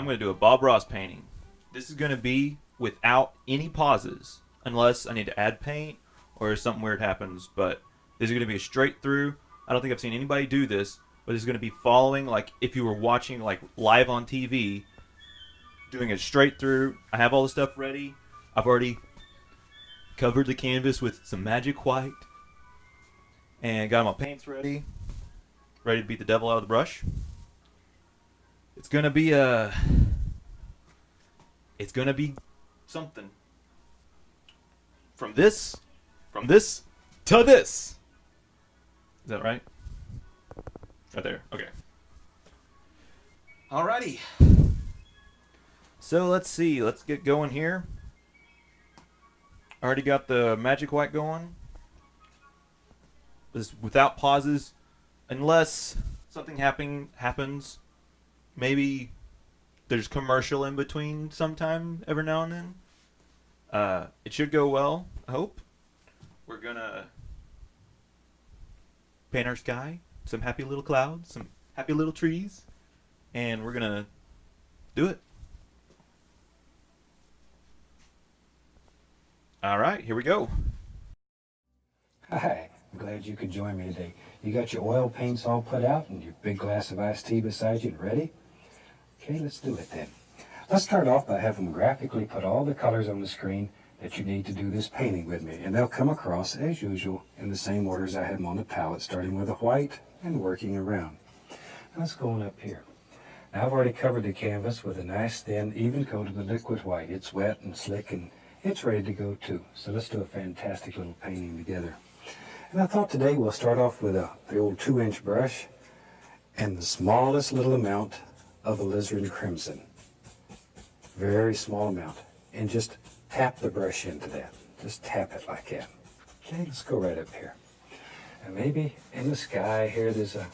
I'm going to do a Bob Ross painting. This is going to be without any pauses, unless I need to add paint or something weird happens. But this is going to be a straight through. I don't think I've seen anybody do this, but it's going to be following like if you were watching like live on TV, doing it straight through. I have all the stuff ready. I've already covered the canvas with some magic white and got my paints ready to beat the devil out of the brush. It's gonna be something. From this to this. Is that right? Right there. Okay. Alrighty. So let's see. Let's get going here. Already got the magic white going. This without pauses, unless something happens. Maybe there's commercial in between sometime every now and then. It should go well, I hope. We're gonna paint our sky, some happy little clouds, some happy little trees, and we're gonna do it. All right, here we go. Hi, I'm glad you could join me today. You got your oil paints all put out and your big glass of iced tea beside you and ready? Okay, let's do it then. Let's start off by having them graphically put all the colors on the screen that you need to do this painting with me, and they'll come across, as usual, in the same order as I had them on the palette, starting with the white and working around. Now let's go on up here. Now I've already covered the canvas with a nice thin, even coat of the liquid white. It's wet and slick and it's ready to go too. So let's do a fantastic little painting together. And I thought today we'll start off with the old 2-inch brush and the smallest little amount of alizarin crimson. Very small amount. And just tap the brush into that. Just tap it like that. Okay, let's go right up here. And maybe in the sky here there's a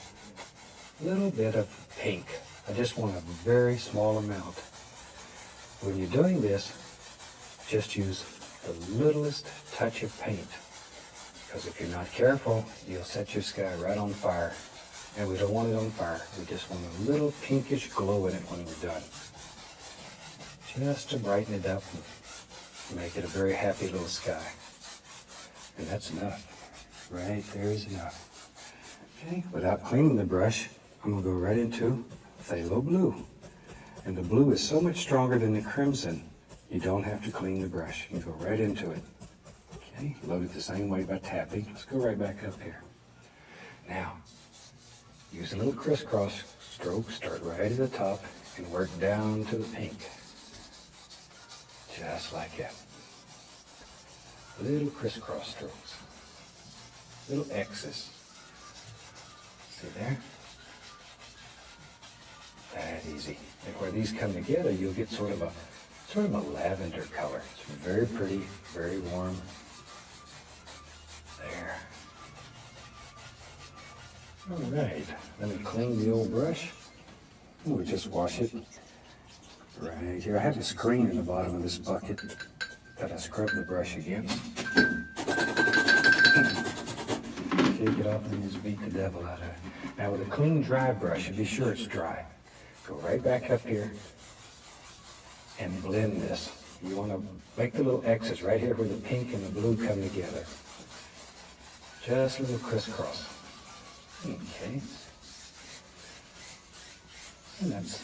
little bit of pink. I just want a very small amount. When you're doing this, just use the littlest touch of paint, because if you're not careful, you'll set your sky right on fire, and we don't want it on fire. We just want a little pinkish glow in it when we're done, just to brighten it up and make it a very happy little sky. And that's enough. Right there is enough. Okay, without cleaning the brush, I'm going to go right into phthalo blue. And the blue is so much stronger than the crimson, you don't have to clean the brush. You can go right into it. Okay, load it the same way by tapping. Let's go right back up here. Now, use a little crisscross stroke. Start right at the top and work down to the pink. Just like that. Little crisscross strokes. Little X's. See there? That easy. And where these come together, you'll get sort of a lavender color. It's very pretty, very warm. There. All right, let me clean the old brush. We'll just wash it right here. I have a screen in the bottom of this bucket that I scrub the brush against. Take it off and just beat the devil out of it. Now with a clean, dry brush, be sure it's dry. Go right back up here and blend this. You want to make the little X's right here where the pink and the blue come together. Just a little crisscross. Okay. And that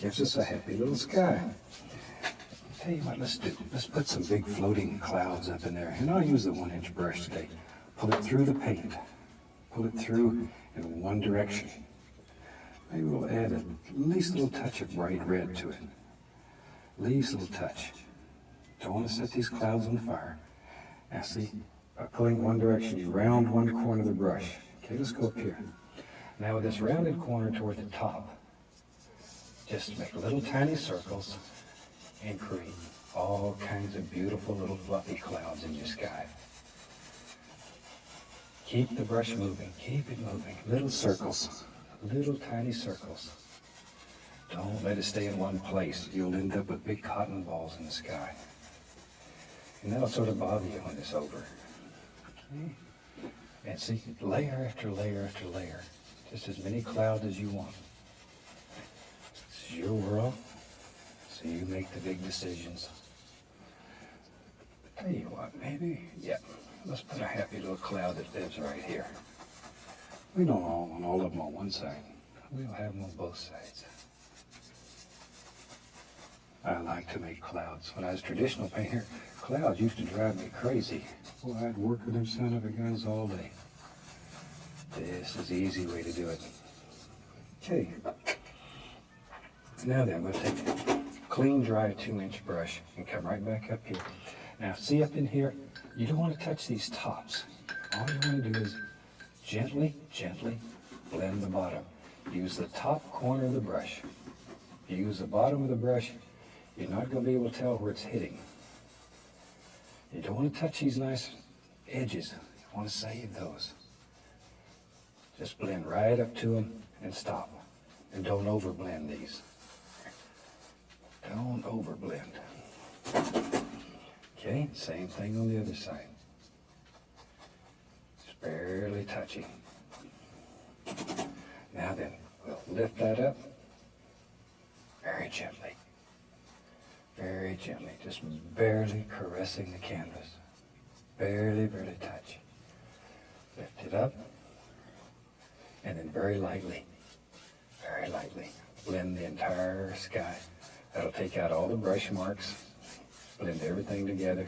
gives us a happy little sky. Tell you what, let's put some big floating clouds up in there. And I'll use the 1-inch brush today. Pull it through the paint. Pull it through in one direction. Maybe we'll add at least a little touch of bright red to it. Least little touch. Don't want to set these clouds on fire. Now see, by pulling one direction, you round one corner of the brush. Okay, let's go up here. Now with this rounded corner toward the top, just make little tiny circles and create all kinds of beautiful little fluffy clouds in your sky. Keep the brush moving, keep it moving. Little circles, little tiny circles. Don't let it stay in one place. You'll end up with big cotton balls in the sky. And that'll sort of bother you when it's over. Okay. And see, layer after layer after layer. Just as many clouds as you want. This is your world, so you make the big decisions. Tell you what, maybe, yeah, let's put a happy little cloud that lives right here. We don't all want all of them on one side. We'll have them on both sides. I like to make clouds. When I was a traditional painter, clouds used to drive me crazy. Boy, I'd work with them son of a guns all day. This is the easy way to do it. Okay. Now then, I'm going to take a clean, dry 2-inch brush and come right back up here. Now, see up in here, you don't want to touch these tops. All you want to do is gently, gently blend the bottom. Use the top corner of the brush. If you use the bottom of the brush, you're not going to be able to tell where it's hitting. You don't want to touch these nice edges. You want to save those. Just blend right up to them and stop. And don't overblend these. Don't overblend. Okay, same thing on the other side. Just barely touching. Now then, we'll lift that up very gently. Very gently, just barely caressing the canvas. Barely, barely touch. Lift it up, and then very lightly, blend the entire sky. That'll take out all the brush marks, blend everything together,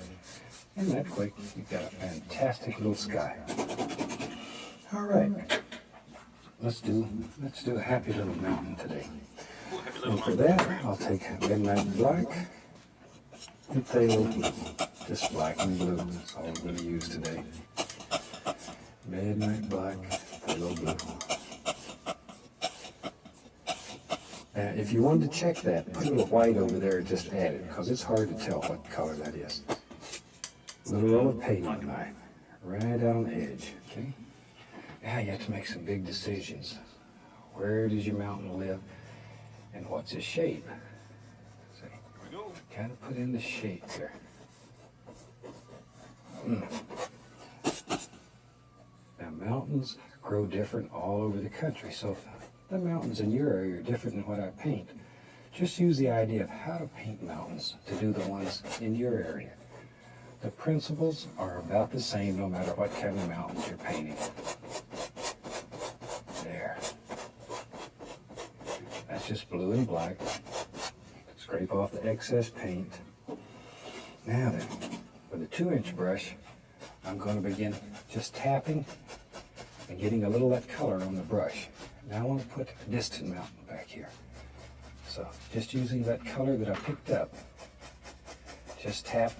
and that quick, you've got a fantastic little sky. All right, let's do a happy little mountain today. And for that, I'll take Midnight Black and PHTHALO blue. Just black and blue. That's all I'm going to use today. Midnight Black, PHTHALO blue. If you wanted to check that, put a little white over there and just add it, because it's hard to tell what color that is. A little roll of paint on the knife, right out on the edge, okay? Now you have to make some big decisions. Where does your mountain live, and what's its shape? See, here we go. Kind of put in the shape there. Now mountains grow different all over the country, so if the mountains in your area are different than what I paint, just use the idea of how to paint mountains to do the ones in your area. The principles are about the same no matter what kind of mountains you're painting. There. That's just blue and black. Scrape off the excess paint. Now then, with a 2-inch brush, I'm going to begin just tapping and getting a little of that color on the brush. Now I want to put a distant mountain back here. So just using that color that I picked up, just tap,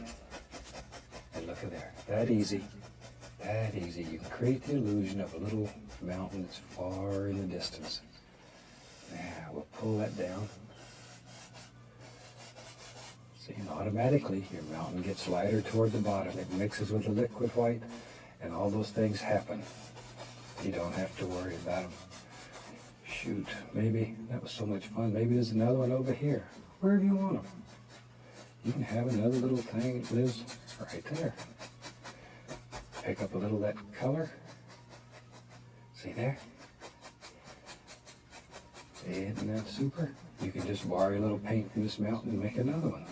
and look at there. That easy. That easy. You can create the illusion of a little mountain that's far in the distance. Now we'll pull that down. See, and automatically your mountain gets lighter toward the bottom. It mixes with the liquid white, and all those things happen. You don't have to worry about them. Shoot, maybe that was so much fun. Maybe there's another one over here. Where do you want them? You can have another little thing that lives right there. Pick up a little of that color. See there? Isn't that super? You can just borrow a little paint from this mountain and make another one.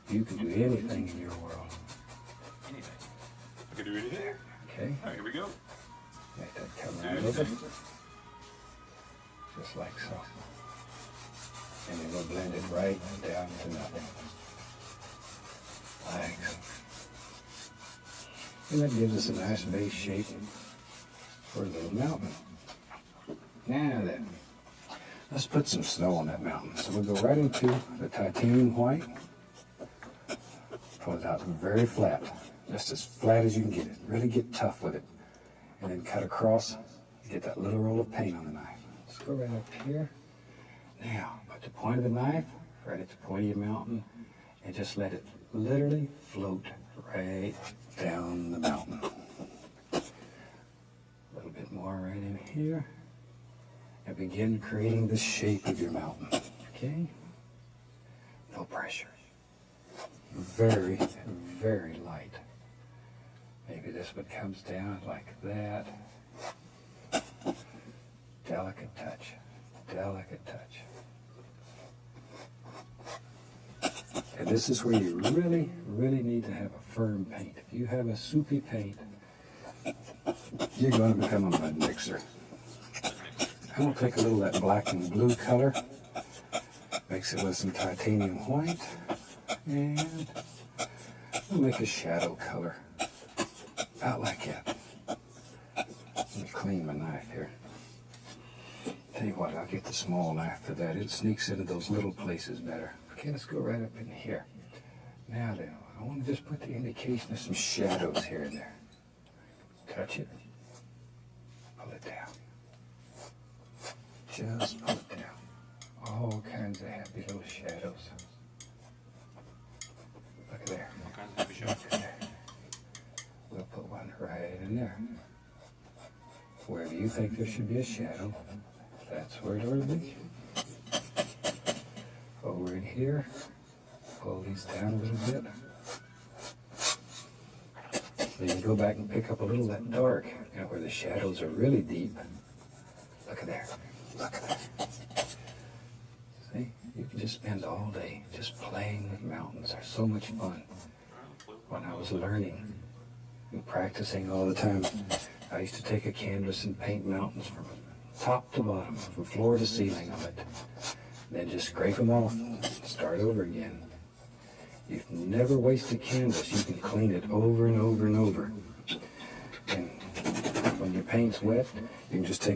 You can do anything in your world. Anything. I can do it there. Okay. All right, here we go. Make that come right over. Just like so. And then we'll blend it right down to nothing. Like so. And that gives us a nice base shape for a little mountain. Now then, let's put some snow on that mountain. So we'll go right into the titanium white. Pull it out very flat, just as flat as you can get it. Really get tough with it. And then cut across, get that little roll of paint on the knife. Let's go right up here. Now, put the point of the knife right at the point of your mountain and just let it literally float right down the mountain. A little bit more right in here. And begin creating the shape of your mountain. Okay? No pressure. Very, very light. Maybe this one comes down like that. Delicate touch. Delicate touch. And this is where you really, really need to have a firm paint. If you have a soupy paint, you're going to become a mud mixer. I'm going to take a little of that black and blue color, mix it with some titanium white, and we'll make a shadow color, about like that. Let me clean my knife here. Tell you what, I'll get the small knife for that. It sneaks into those little places better. Okay, let's go right up in here. Now then, I want to just put the indication of some shadows here and there. Touch it. Pull it down. Just pull it down. All kinds of happy little shadows. Look at there. All kinds of happy shadows. Look at there. We'll put one right in there. Wherever you think there should be a shadow, that's where it ought to be. Over in here, pull these down a little bit. Then you go back and pick up a little of that dark, where the shadows are really deep. Look at there. Look at there. See? You can just spend all day just playing with mountains. They're so much fun. When I was learning and practicing all the time, I used to take a canvas and paint mountains from top to bottom, from floor to ceiling of it. Then just scrape them off, start over again. You never waste a canvas. You can clean it over and over and over. And when your paint's wet, you can just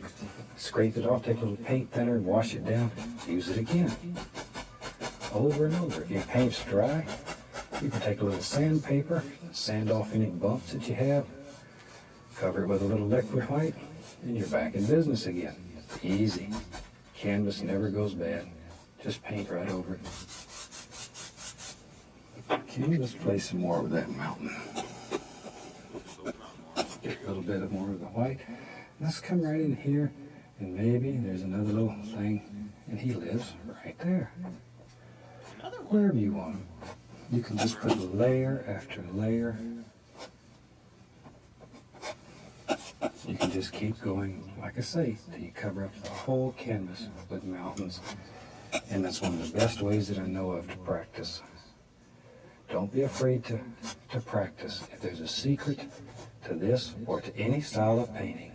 scrape it off, take a little paint thinner, wash it down, use it again. Over and over. If your paint's dry, you can take a little sandpaper, sand off any bumps that you have, cover it with a little liquid white, and you're back in business again. Easy. Canvas never goes bad. Just paint right over it. Okay, let's play some more with that mountain. Get a little bit more of the white. Let's come right in here, and maybe there's another little thing, and he lives right there. Wherever you want him. You can just put layer after layer. You can just keep going, like I say, till you cover up the whole canvas with mountains. And that's one of the best ways that I know of to practice. Don't be afraid to practice. If there's a secret to this or to any style of painting,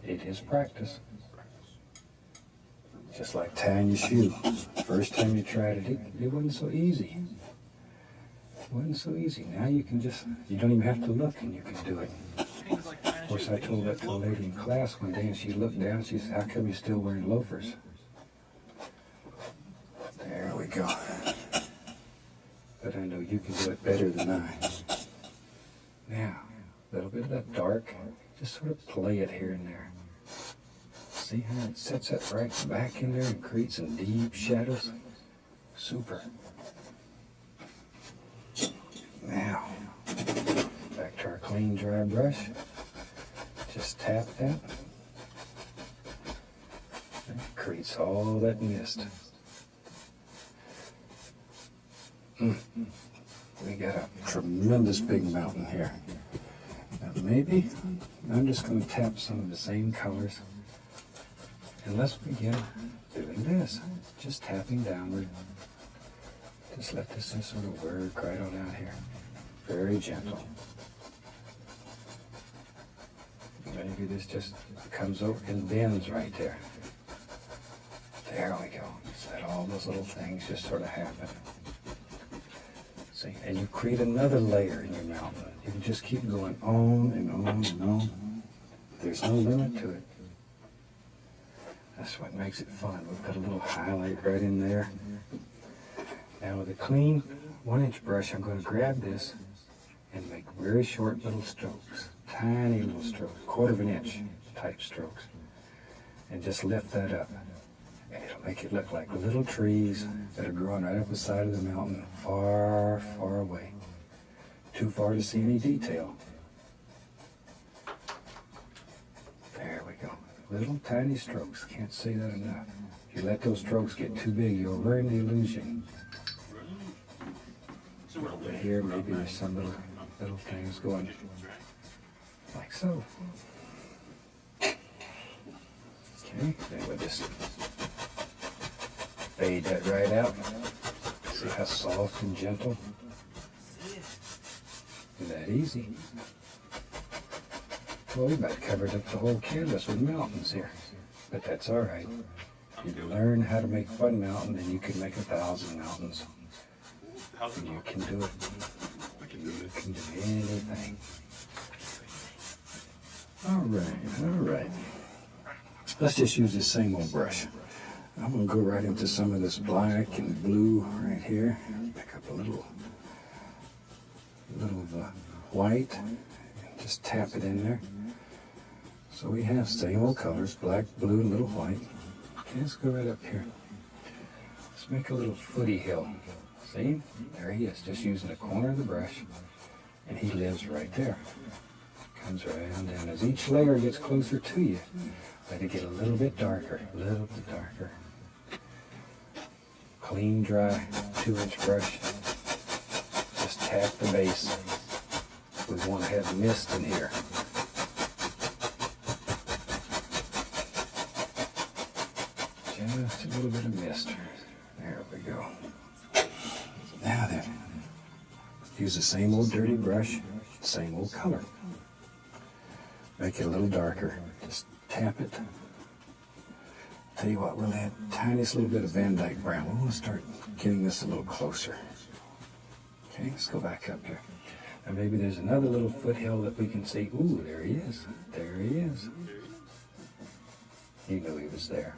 it is practice. Just like tying your shoe. First time you tried it, it wasn't so easy. It wasn't so easy. Now you can you don't even have to look and you can do it. Of course, I told that to a lady in class one day, and she looked down, she said, "How come you're still wearing loafers?" There we go. But I know you can do it better than I. Now, a little bit of that dark, just sort of play it here and there. See how it sets that right back in there and creates some deep shadows? Super. Now, back to our clean, dry brush. Just tap that. And it creates all that mist. We got a tremendous big mountain here. Now maybe I'm just going to tap some of the same colors. And let's begin doing this. Just tapping downward. Just let this thing sort of work right on out here. Very gentle. Maybe this just comes over and bends right there. There we go. Just let all those little things just sort of happen. See, and you create another layer in your mountain. You can just keep going on and on and on. There's no limit to it. That's what makes it fun. We've got a little highlight right in there. Now with a clean 1-inch brush, I'm going to grab this and make very short little strokes. Tiny little strokes, 1/4 of an inch type strokes. And just lift that up. And it'll make it look like little trees that are growing right up the side of the mountain, far, far away. Too far to see any detail. There we go. Little tiny strokes. Can't say that enough. If you let those strokes get too big, you'll ruin the illusion. Over here, maybe there's some little things going like so. Okay, then we'll just fade that right out. See how soft and gentle? Isn't that easy? Well, we about covered up the whole canvas with mountains here. But that's all right. If you learn how to make one mountain, then you can make 1,000 mountains. And you can do it. You can do anything. All right. Let's just use this same old brush. I'm going to go right into some of this black and blue right here. Pick up a little of the white and just tap it in there. So we have same old colors, black, blue, and a little white. Okay, let's go right up here. Let's make a little footy hill. See? There he is, just using the corner of the brush. And he lives right there. Comes right on down. As each layer gets closer to you, let it get a little bit darker, a little bit darker. Clean, dry, 2-inch brush. Just tap the base. We want to have mist in here. Just a little bit of mist. There we go. Now then, use the same old dirty brush, same old color. Make it a little darker. Just tap it. Tell you what, we'll add tiniest little bit of Van Dyke brown. We want to start getting this a little closer. Okay, let's go back up here. And maybe there's another little foothill that we can see. Ooh, there he is. There he is. You knew he was there.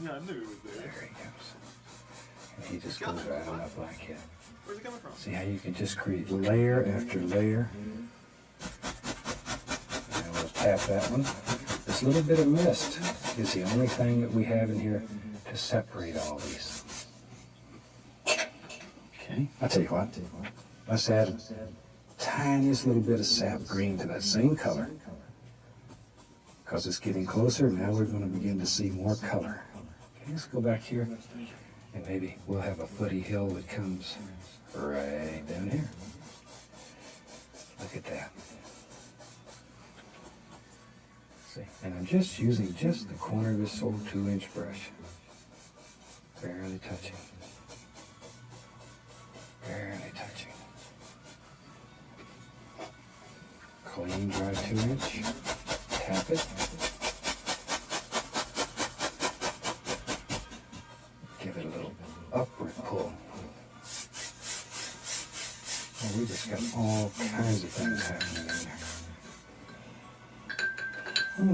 Yeah, I knew he was there. There he goes. And he just goes right on up like that. Where's it coming from? See how you can just create layer after layer. And we'll tap that one. This little bit of mist is the only thing that we have in here to separate all these. Okay, I'll tell you what. Let's add a tiniest little bit of sap green to that same color. Because it's getting closer, now we're going to begin to see more color. Okay, let's go back here. And maybe we'll have a footy hill that comes right down here. Look at that. See, and I'm just using just the corner of this old 2-inch brush. Barely touching. Barely touching. Clean, dry 2-inch. Tap it. Give it a little upward pull. Oh, we just got all kinds of things happening in there.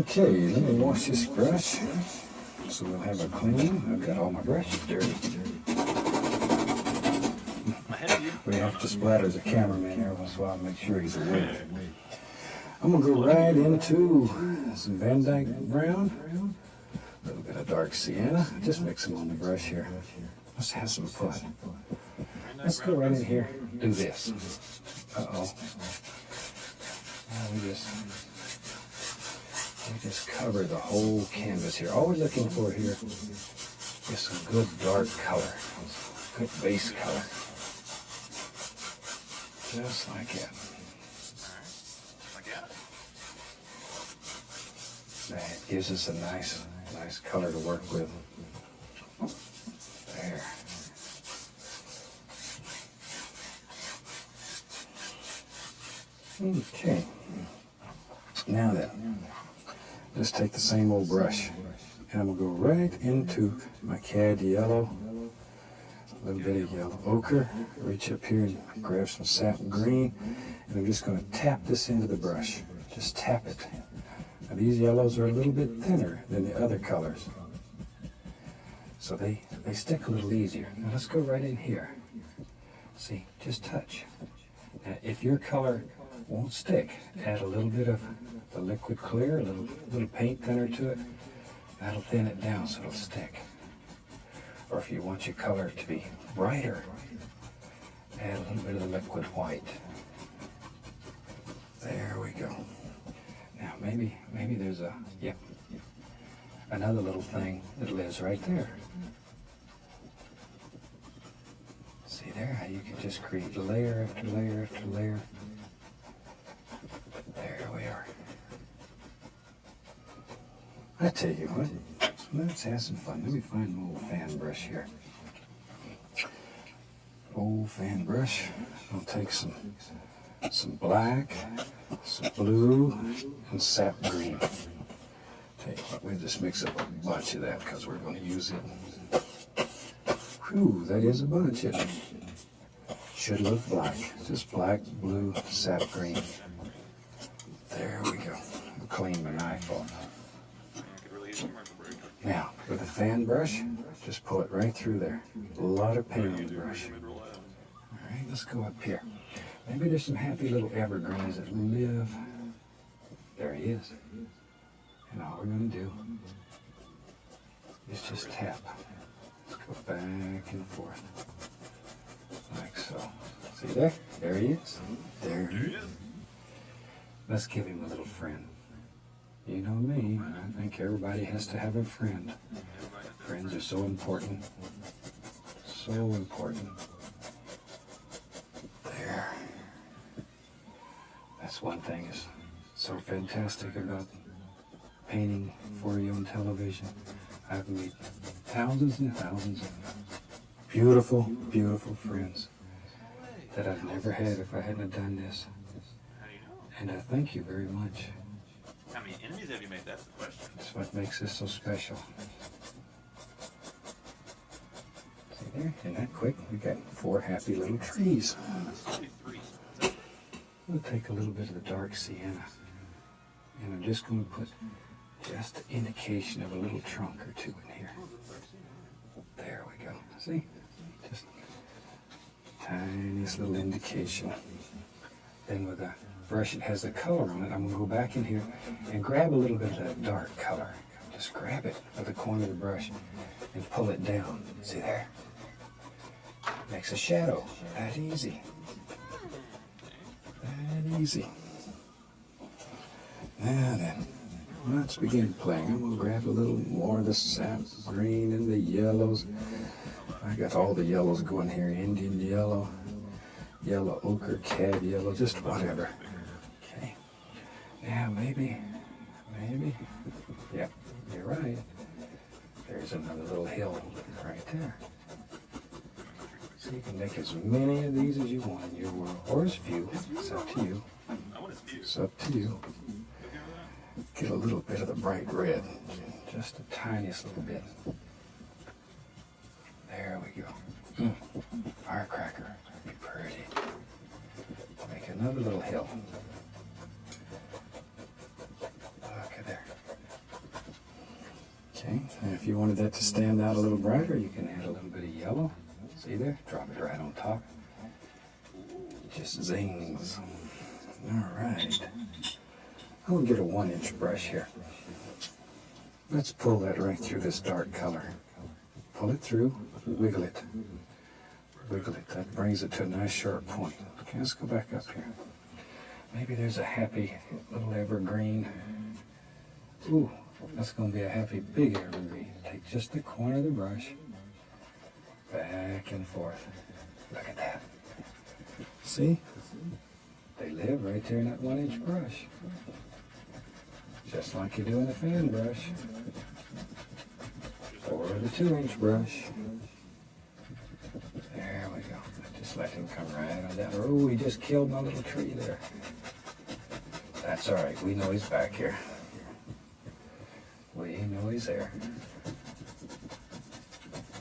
Okay, let me wash this brush so we'll have a clean. I've got all my brushes dirty. We have to splatter the cameraman every once in a while to make sure he's aware. I'm going to go right into some Van Dyke brown, a little bit of dark sienna. Just mix them on the brush here. Let's have some fun. Let's go right in here, do this. Uh-oh. Now we just cover the whole canvas here. All we're looking for here is some good dark color, good base color. Just like that. That gives us a nice color to work with. There. Okay. Now then, just take the same old brush, and I'm going to go right into my cad yellow, a little bit of yellow ochre, reach up here and grab some satin green, and I'm just going to tap this into the brush. Just tap it. Now these yellows are a little bit thinner than the other colors, so they stick a little easier. Now let's go right in here. See, just touch. Now if your color won't stick, add a little bit of the liquid clear, a little paint thinner to it. That'll thin it down so it'll stick. Or if you want your color to be brighter, add a little bit of the liquid white. There we go. Now maybe there's another little thing that lives right there. See there how you can just create layer after layer after layer. There we are. I tell you what, let's have some fun. Let me find an old fan brush here. old fan brush. I'll take some black, some blue, and sap green. Tell you what, we'll just mix up a bunch of that because we're going to use it. Whew, that is a bunch, isn't it? Should look black. Just black, blue, sap green. There we go. I'll clean my knife off. Now, with a fan brush, just pull it right through there. A lot of paint on the brush. All right, let's go up here. Maybe there's some happy little evergreens that live. There he is. And all we're going to do is just tap. Let's go back and forth. Like so. See there? There he is. There he is. Let's give him a little friend. You know me, I think everybody has to have a friend. Friends are so important. So important. There. That's one thing is so fantastic about painting for you on television. I've made thousands and thousands of beautiful, beautiful friends that I've never had if I hadn't done this. And I thank you very much. How many enemies have you made? That's the question. That's what makes this so special. See there? Isn't that quick? We got 4 happy little trees. We'll take a little bit of the dark sienna. And I'm just going to put just an indication of a little trunk or two in here. There we go. See? Just tiniest little indication. Then with a brush that has the color on it, I'm going to go back in here and grab a little bit of that dark color. Just grab it with the corner of the brush and pull it down. See there? Makes a shadow. That easy. That easy. Now then, let's begin playing. I'm going to grab a little more of the sap green and the yellows. I got all the yellows going here. Indian yellow, yellow ochre, cad yellow, just whatever. Okay. Now maybe. Yep, you're right. There's another little hill right there. So you can make as many of these as you want in your world, or as few. It's up to you. It's up to you. Get a little bit of the bright red, just the tiniest little bit. There we go. Firecracker, that'd be pretty. Make another little hill. Look at there. Okay, and if you wanted that to stand out a little brighter, you can add a little bit of yellow. See there? Drop it right on top. Just zings. All right. I'm going to get a 1-inch brush here. Let's pull that right through this dark color. Pull it through, wiggle it. Wiggle it. That brings it to a nice sharp point. Okay, let's go back up here. Maybe there's a happy little evergreen. Ooh, that's going to be a happy big evergreen. Take just the corner of the brush. Back and forth. Look at that. See? They live right there in that 1-inch brush. Just like you do in a fan brush. Or the 2-inch brush. There we go. Just let him come right on down. Oh, he just killed my little tree there. That's all right. We know he's back here. We know he's there.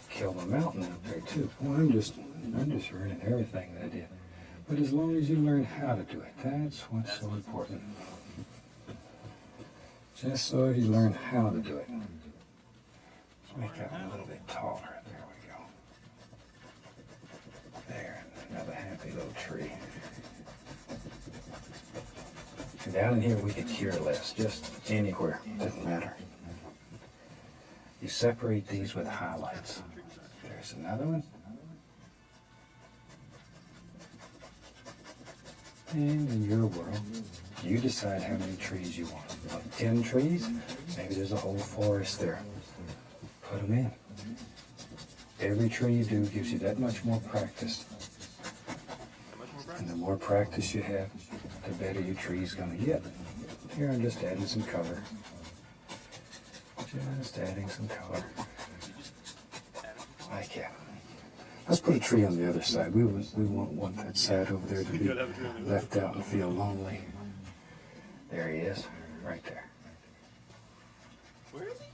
Killed a mountain up there too. Well, I'm just ruining everything that I did. But as long as you learn how to do it, that's what's so important. Just so you learn how to do it. Let's make that one a little bit taller. There we go. There, another happy little tree. And down in here we could care less, just anywhere, doesn't matter. You separate these with highlights. There's another one. And in your world, you decide how many trees you want. You want 10 trees? Maybe there's a whole forest there. Put them in. Every tree you do gives you that much more practice. And the more practice you have, the better your tree's going to get. Here I'm just adding some color. Just adding some color. Like that. Let's put a tree on the other side. We won't want that side over there to be left out and feel lonely. There he is, right there. Where is he?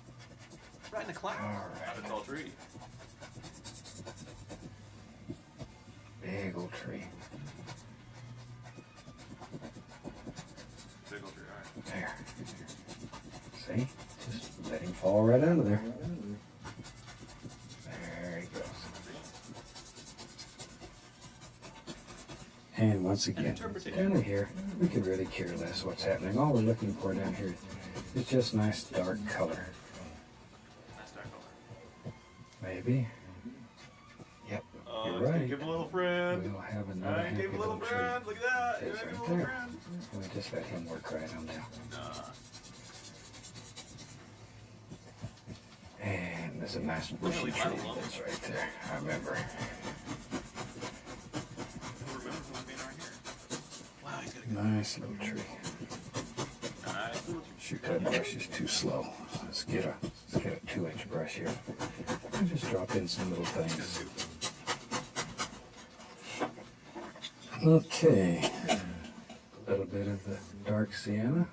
Right in the cloud. All right. Not a tall tree. Big old tree. Big old tree, alright. There. See? Just let him fall right out of there. There he goes. And once again, down here, we could really care less what's happening. All we're looking for down here is just nice dark color. Nice dark color. Maybe. Yep, Oh, you're it's gonna right. give him a little friend. We'll have another Alright, happy give him a little tree. friend. Look at that. It's Give him a right little there. friend. We'll just let him work right on down. And there's a nice bushy Really tree light alone. that's right there. I remember. We'll remember from being right here. Wow, he's got a good Nice little tree. nice little tree. Shoot, that brush is too slow. Let's get a 2-inch brush here. And just drop in some little things. Okay. A little bit of the dark sienna.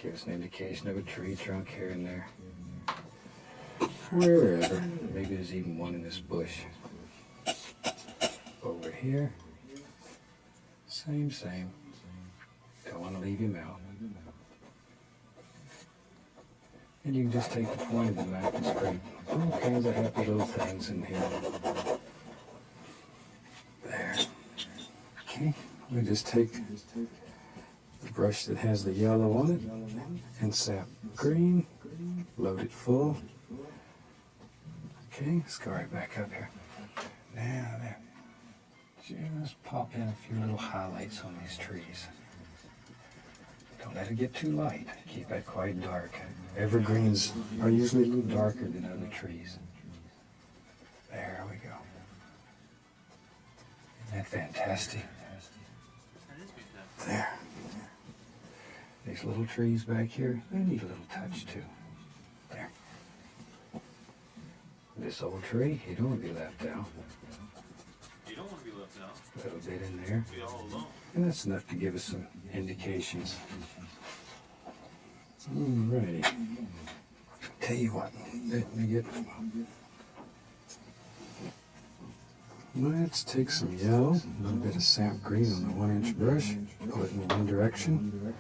Gives an indication of a tree trunk here and there. Wherever. Maybe there's even one in this bush. Over here. Same. Don't want to leave him out. And you can just take the point of the knife and scrape all kinds of happy little things in here. There. Okay. We just take the brush that has the yellow on it and sap green. Load it full. Okay, let's go right back up here. Now there. Just pop in a few little highlights on these trees. Don't let it get too light. Keep it quite dark. Evergreens are usually a little darker than other trees. There we go. Isn't that fantastic? There. These little trees back here, they need a little touch too. There. This old tree, you don't want to be left out. You don't want to be left out. A little bit in there. Be all alone. And that's enough to give us some indications. Alrighty. Tell you what, let me get. Let's take some yellow, a little bit of sap green on the 1-inch brush, pull it in one direction.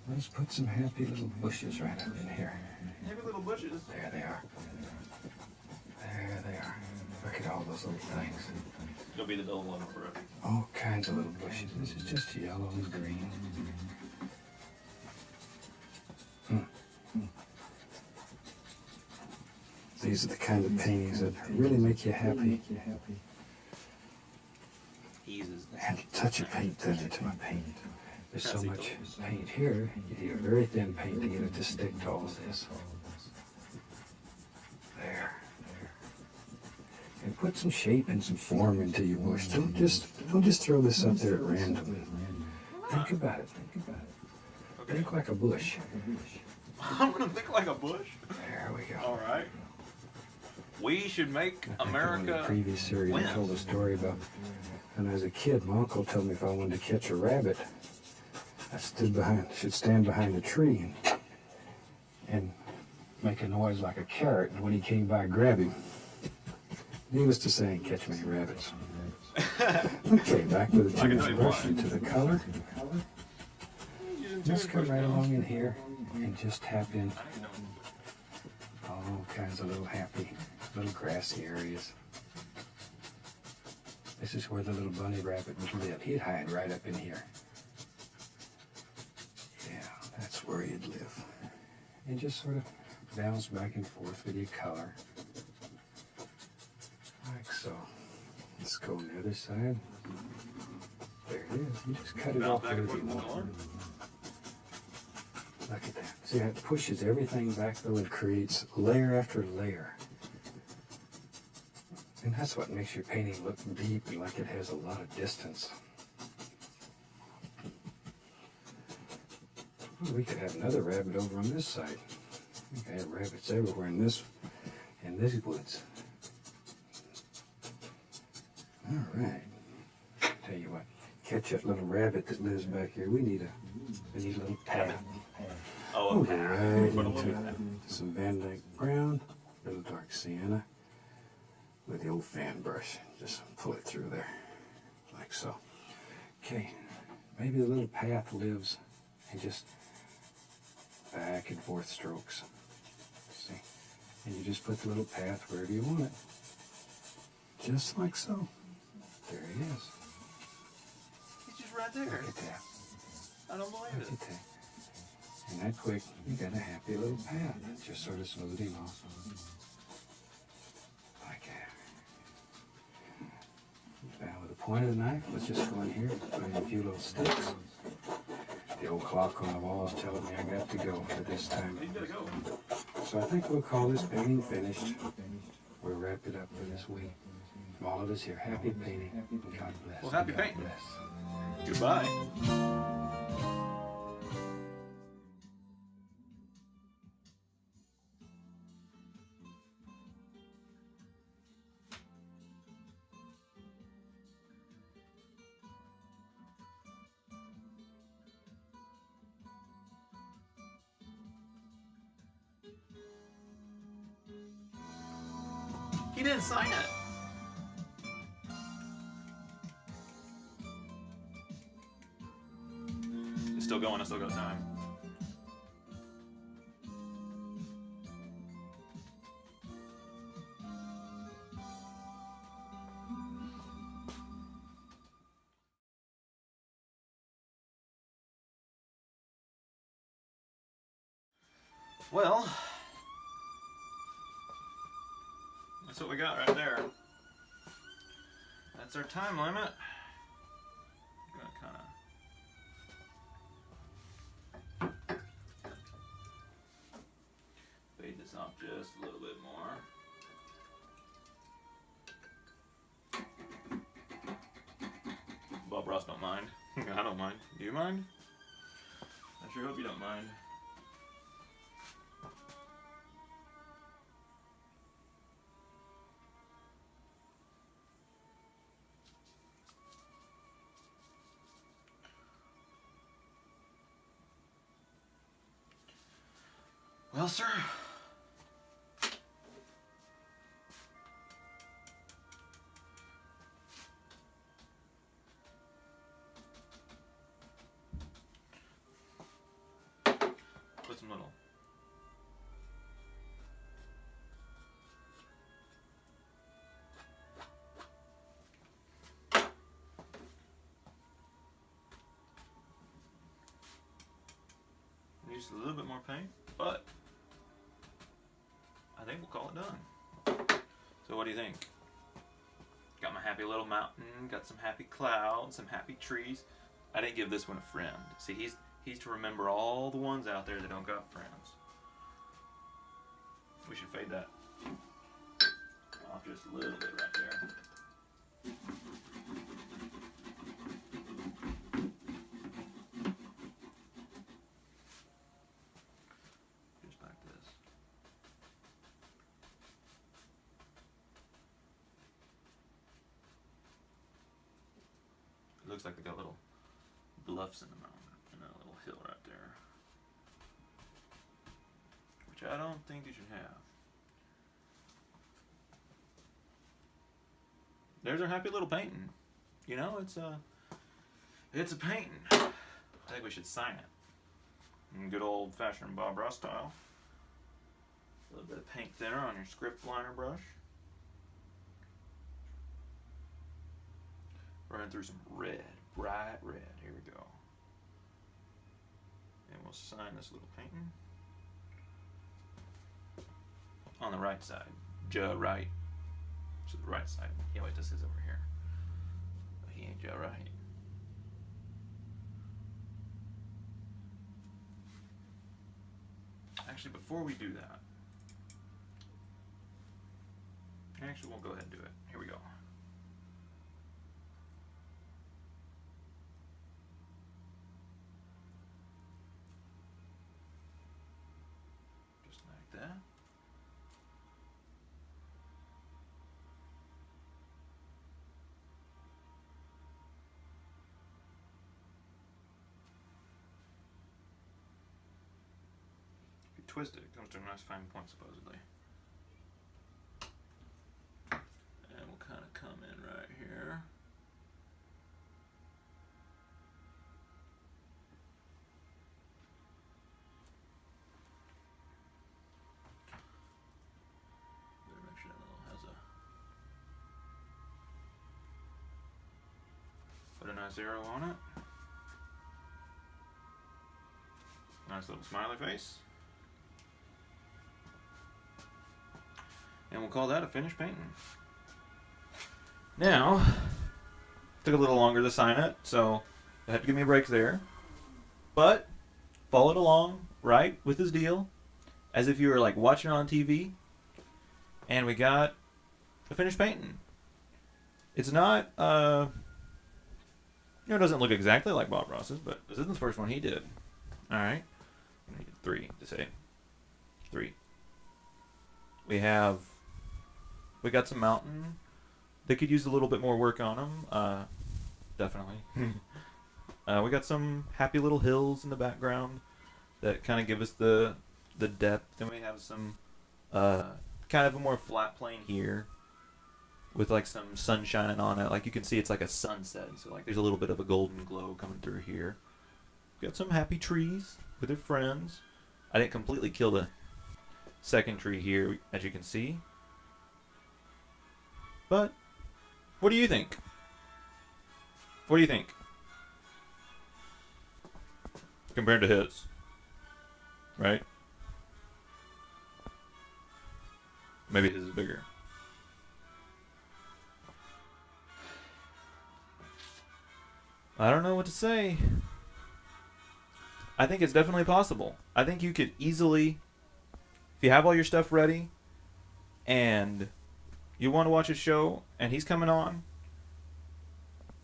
Let's put some happy little bushes right up in here. Maybe little bushes. There they are. There they are. Look at all those little things. It'll be the dull one forever. All kinds of little bushes. This is just yellow and green. These are the kind of paintings that really make you happy. Eases. And a touch of paint done into my paint. There's so much paint here, you need a very thin paint to get it to stick to all of this. There. And put some shape and some form into your bush. Don't just throw this up there at random. Think about it. Okay. Think like a bush. I'm gonna think like a bush. There we go. All right. We should make In the America previous series, win. I told a story about when I was a kid. My uncle told me if I wanted to catch a rabbit, I should stand behind a tree and make a noise like a carrot, and when he came by, grab him. Needless to say, catch many rabbits. Okay, back with the 2-inch brush into the color. Just come right along in here and just tap in all kinds of little happy, little grassy areas. This is where the little bunny rabbit would live. He'd hide right up in here. Yeah, that's where he'd live. And just sort of bounce back and forth with your color. Like so. Let's go on the other side. There it is. You just cut it off back and wherever you forth with the want. color. Look at that. See how it pushes everything back though and creates layer after layer. And that's what makes your painting look deep and like it has a lot of distance. Well, we could have another rabbit over on this side. We could have rabbits everywhere in these woods. All right. Tell you what, catch that little rabbit that lives back here. We need a little path. Oh, We'll go right into some Van Dyke brown, a little dark sienna, with the old fan brush. Just pull it through there, like so. Okay, maybe the little path lives in just back and forth strokes. See? And you just put the little path wherever you want it. Just like so. There he is. He's just right there. Look at that. I don't believe Look it. at that. And that quick, you got a happy little path. Just sort of smoothing off. Like that. Now with the point of the knife, let's just go in here and put in a few little sticks. The old clock on the wall is telling me I got to go for this time. You gotta go. So I think we'll call this painting finished. We'll wrap it up for this week. From all of us here, happy painting. God bless. Well, happy God painting. bless. Goodbye. He didn't sign it. It's still going. I still got time. Well, that's what we got right there. That's our time limit. I'm gonna kind of fade this off just a little bit more. Bob Ross don't mind. I don't mind. Do you mind? I sure hope you don't mind. Well, sir. Put some little. Just a little bit more paint, but I think we'll call it done. So what do you think? Got my happy little mountain, got some happy clouds, some happy trees. I didn't give this one a friend. See, he's to remember all the ones out there that don't got friends. We should fade that off just a little bit right there. Just like this. It looks like they got little bluffs in the mountain and a little hill right there, which I don't think you should have. There's our happy little painting. You know, it's a painting. I think we should sign it in good old-fashioned Bob Ross style. A little bit of paint thinner on your script liner brush. Running through some red, bright red. Here we go. And we'll sign this little painting on the right side. Right. To the right side. Yeah, wait, this is over here. But he ain't right. Actually, before we do that, we'll go ahead and do it. Here we go. Just like that. twist it, it comes to a nice fine point supposedly. And we'll kind of come in right here. Better make sure that little has a... Put a nice arrow on it. Nice little smiley face. And we'll call that a finished painting. Now, took a little longer to sign it, so I had to give me a break there. But, followed along, right, with his deal, as if you were like watching it on TV. And we got a finished painting. It's not, it doesn't look exactly like Bob Ross's, but this isn't the first one he did. Alright. I need 3 to say. 3. We got some mountain. They could use a little bit more work on them. Definitely. We got some happy little hills in the background that kind of give us the depth. Then we have some kind of a more flat plane here with like some sun shining on it. Like you can see it's like a sunset. So like there's a little bit of a golden glow coming through here. Got some happy trees with their friends. I didn't completely kill the second tree here, as you can see. But, what do you think? What do you think? Compared to his. Right? Maybe his is bigger. I don't know what to say. I think it's definitely possible. I think you could easily, if you have all your stuff ready, and you want to watch a show, and he's coming on,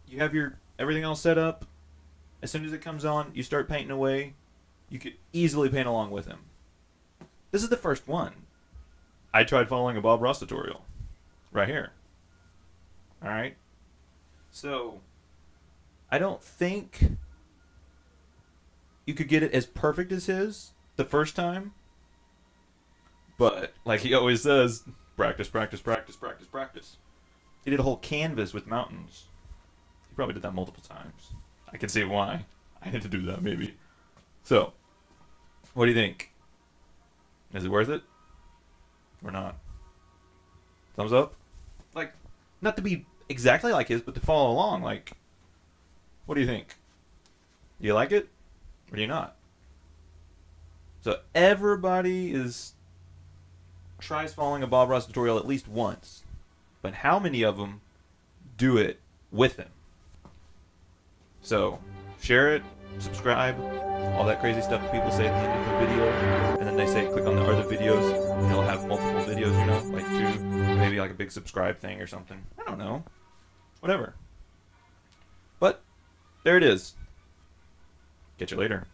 you have your everything all set up. As soon as it comes on, you start painting away. You could easily paint along with him. This is the first one. I tried following a Bob Ross tutorial. Right here. Alright? So, I don't think you could get it as perfect as his the first time. But, like he always says, practice, practice, practice, practice, practice. He did a whole canvas with mountains. He probably did that multiple times. I can see why. I had to do that, maybe. So, what do you think? Is it worth it? Or not? Thumbs up? Like, not to be exactly like his, but to follow along. Like, what do you think? Do you like it? Or do you not? So everybody tries following a Bob Ross tutorial at least once. But how many of them do it with him? So, share it, subscribe, all that crazy stuff that people say at the end of the video. And then they say click on the other videos, and they'll have multiple videos, you know, like 2, maybe like a big subscribe thing or something. I don't know. Whatever. But, there it is. Catch you later.